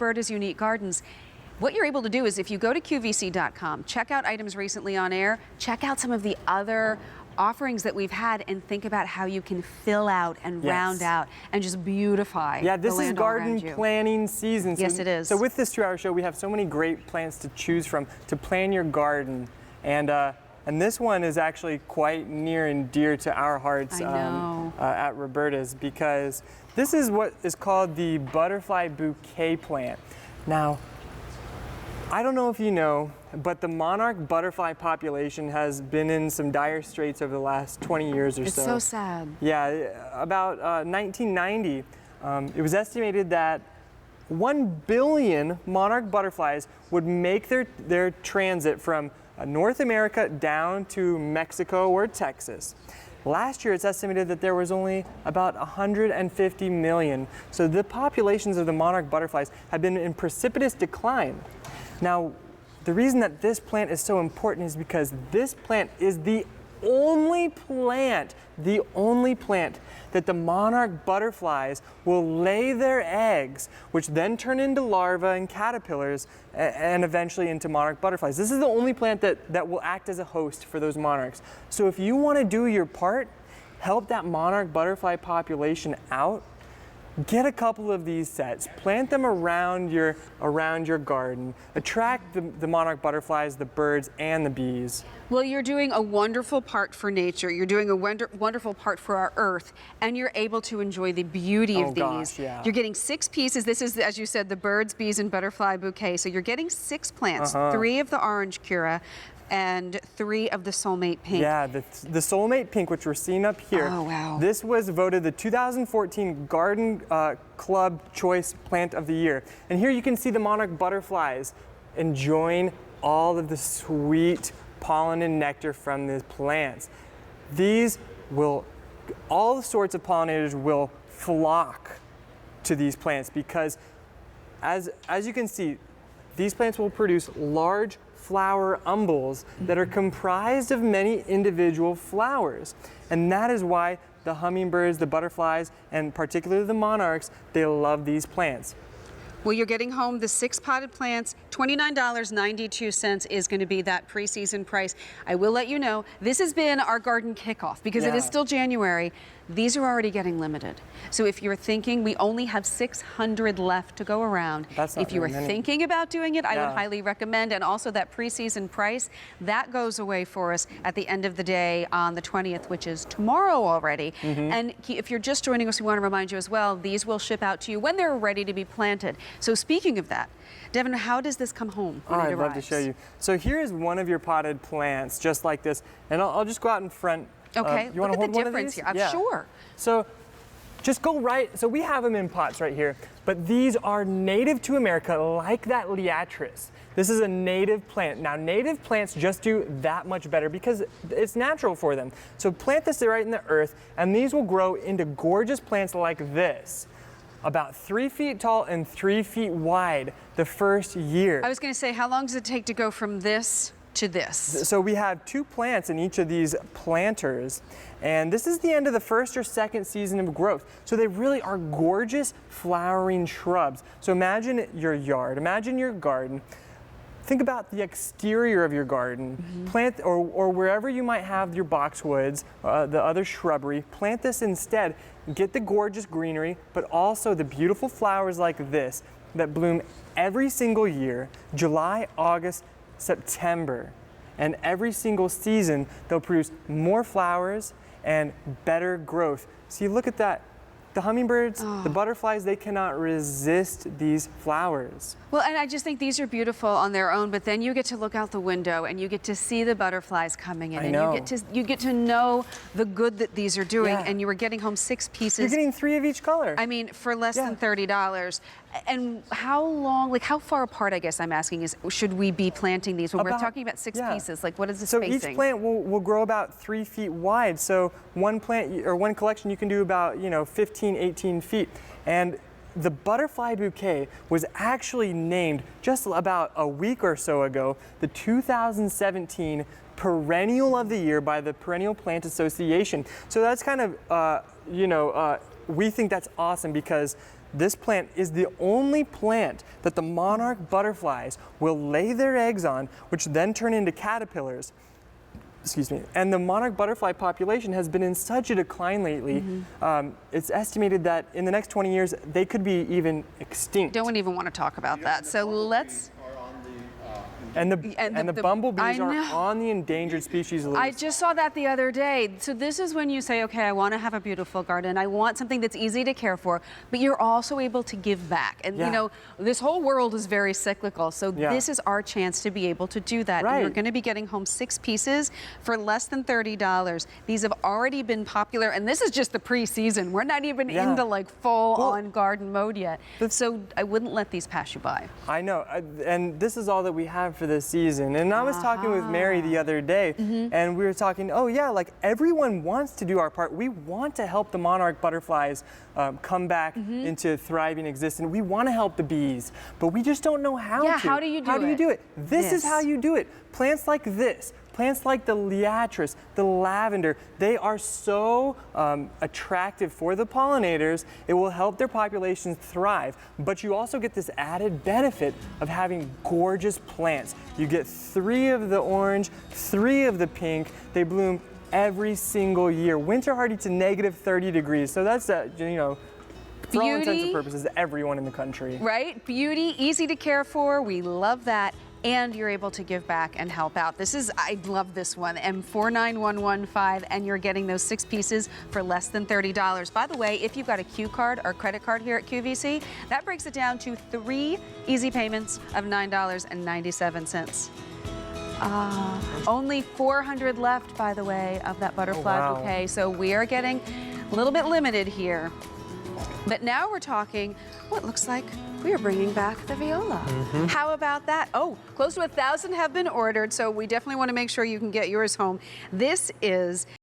Roberta's Unique Gardens. What you're able to do is if you go to QVC.com, check out items recently on air, check out some of the other offerings that we've had, and think about how you can fill out and round out and just beautify this the land is garden all around you. planning season. Yes, it is. So with this 2-hour show, we have so many great plants to choose from to plan your garden. And this one is actually quite near and dear to our hearts at Roberta's, because this is what is called the butterfly bouquet plant. Now, I don't know if you know, but the monarch butterfly population has been in some dire straits over the last 20 years or so. It's so sad. Yeah, about 1990, it was estimated that 1 billion monarch butterflies would make their transit from North America down to Mexico or Texas. Last year, it's estimated that there was only about 150 million. So the populations of the monarch butterflies have been in precipitous decline. Now, the reason that this plant is so important is because this plant is the only plant that the monarch butterflies will lay their eggs, which then turn into larvae and caterpillars and eventually into monarch butterflies. This is the only plant that will act as a host for those monarchs. So if you want to do your part, help that monarch butterfly population out, get a couple of these sets, plant them around your garden, attract the monarch butterflies, the birds, and the bees. Well, you're doing a wonderful part for nature, you're doing a wonderful part for our earth, and you're able to enjoy the beauty of these. You're getting 6 pieces. This is, as you said, the birds, bees, and butterfly bouquet. So you're getting 6 plants, 3 of the orange cura, and 3 of the soulmate pink. Yeah, the soulmate pink, which we're seeing up here. Oh, wow. This was voted the 2014 Garden Club Choice Plant of the Year. And here you can see the monarch butterflies enjoying all of the sweet pollen and nectar from the plants. All sorts of pollinators will flock to these plants because, as you can see, these plants will produce large flower umbels that are comprised of many individual flowers. And that is why the hummingbirds, the butterflies, and particularly the monarchs, they love these plants. Well, you're getting home the 6 potted plants. $29.92 is going to be that preseason price. I will let you know, this has been our garden kickoff because it is still January. These are already getting limited. So if you're thinking, we only have 600 left to go around. If you were thinking about doing it, I would highly recommend. And also that preseason price, that goes away for us at the end of the day on the 20th, which is tomorrow already. And if you're just joining us, we want to remind you as well, these will ship out to you when they're ready to be planted. So speaking of that, Devin, how does this come home when it arrives? I'd love to show you. So here is one of your potted plants, just like this. And I'll just go out in front. Okay, you want to hold one of these? Here. I'm sure. So just go right, so we have them in pots right here, but these are native to America, like that liatris. This is a native plant. Now, native plants just do that much better because it's natural for them. So plant this right in the earth, and these will grow into gorgeous plants like this, about 3 feet tall and 3 feet wide the first year. I was going to say, how long does it take to go from this to this? So we have 2 plants in each of these planters, and this is the end of the first or second season of growth. So they really are gorgeous flowering shrubs. So imagine your yard, imagine your garden. Think about the exterior of your garden. Plant, or wherever you might have your boxwoods, the other shrubbery, plant this instead. Get the gorgeous greenery, but also the beautiful flowers like this that bloom every single year, July, August, September. And every single season, they'll produce more flowers and better growth. See, look at that. The hummingbirds, the butterflies, they cannot resist these flowers. Well, and I just think these are beautiful on their own, but then you get to look out the window and you get to see the butterflies coming in, and you get to know the good that these are doing, and you were getting home 6 pieces. You're getting 3 of each color. I mean, for less than $30. And how long, like how far apart, I guess I'm asking, is should we be planting these? When we're talking about 6 pieces, like what is the spacing? So each plant will grow about 3 feet wide. So one plant or one collection you can do about 15, 18 feet. And the butterfly bouquet was actually named just about a week or so ago the 2017 Perennial of the Year by the Perennial Plant Association. So that's kind of we think that's awesome because this plant is the only plant that the monarch butterflies will lay their eggs on, which then turn into caterpillars. Excuse me. And the monarch butterfly population has been in such a decline lately. It's estimated that in the next 20 years, they could be even extinct. Don't even want to talk about that. So let's. And the bumblebees are on the endangered species list. I just saw that the other day. So this is when you say, okay, I want to have a beautiful garden. I want something that's easy to care for, but you're also able to give back. And you know, this whole world is very cyclical. So this is our chance to be able to do that. Right. And you're going to be getting home 6 pieces for less than $30. These have already been popular, and this is just the pre-season. We're not even into like full-on garden mode yet. So I wouldn't let these pass you by. I know, and this is all that we have for this season. And I was talking with Mary the other day, and we were talking, oh yeah, like everyone wants to do our part. We want to help the monarch butterflies come back into thriving existence. We want to help the bees, but we just don't know how to. Yeah, how do you do it? How do you do it? This is how you do it. Plants like this, plants like the liatris, the lavender, they are so attractive for the pollinators. It will help their populations thrive, but you also get this added benefit of having gorgeous plants. You get 3 of the orange, 3 of the pink. They bloom every single year. Winter hardy to negative 30 degrees. So that's, you know, for all intents and purposes, everyone in the country. Right? Beauty, easy to care for. We love that. And you're able to give back and help out. This is, I love this one, M49115, and you're getting those 6 pieces for less than $30. By the way, if you've got a Q card or credit card here at QVC, that breaks it down to 3 easy payments of $9.97. Only 400 left, by the way, of that butterfly bouquet. So we are getting a little bit limited here. But now we're talking what looks like we are bringing back the viola. How about that? Oh, close to 1,000 have been ordered, so we definitely want to make sure you can get yours home. This is